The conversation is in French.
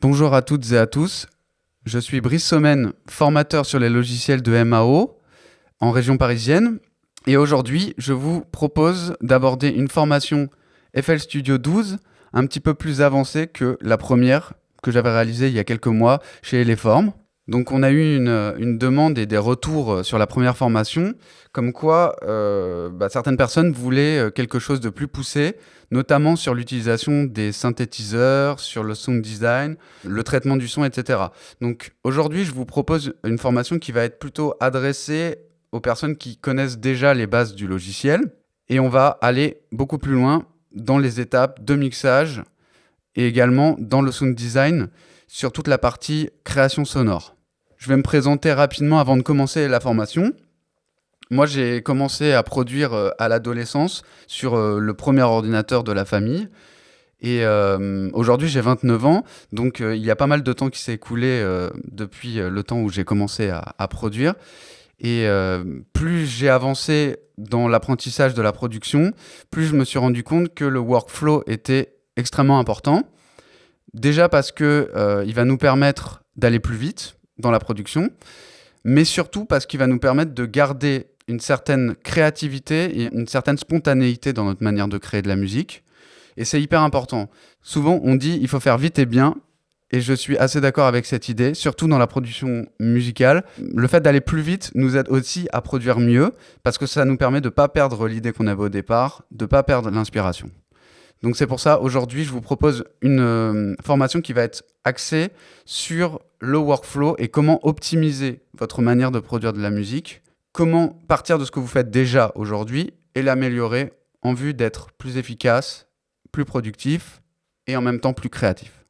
Bonjour à toutes et à tous, je suis Brice Sommen, formateur sur les logiciels de MAO en région parisienne. Et aujourd'hui, je vous propose d'aborder une formation FL Studio 12 un petit peu plus avancée que la première que j'avais réalisée il y a quelques mois chez Eleform. Donc on a eu une demande et des retours sur la première formation, comme quoi certaines personnes voulaient quelque chose de plus poussé, notamment sur l'utilisation des synthétiseurs, sur le sound design, le traitement du son, etc. Donc aujourd'hui, je vous propose une formation qui va être plutôt adressée aux personnes qui connaissent déjà les bases du logiciel, et on va aller beaucoup plus loin dans les étapes de mixage et également dans le sound design sur toute la partie création sonore. Je vais me présenter rapidement avant de commencer la formation. Moi, j'ai commencé à produire à l'adolescence sur le premier ordinateur de la famille. Et aujourd'hui, j'ai 29 ans, donc il y a pas mal de temps qui s'est écoulé depuis le temps où j'ai commencé à produire. Et plus j'ai avancé dans l'apprentissage de la production, plus je me suis rendu compte que le workflow était extrêmement important. Déjà parce qu'il va nous permettre d'aller plus vite dans la production, mais surtout parce qu'il va nous permettre de garder une certaine créativité et une certaine spontanéité dans notre manière de créer de la musique. Et c'est hyper important. Souvent, on dit il faut faire vite et bien, et je suis assez d'accord avec cette idée, surtout dans la production musicale. Le fait d'aller plus vite nous aide aussi à produire mieux, parce que ça nous permet de ne pas perdre l'idée qu'on avait au départ, de ne pas perdre l'inspiration. Donc c'est pour ça, aujourd'hui, je vous propose une formation qui va être axée sur le workflow et comment optimiser votre manière de produire de la musique, comment partir de ce que vous faites déjà aujourd'hui et l'améliorer en vue d'être plus efficace, plus productif et en même temps plus créatif.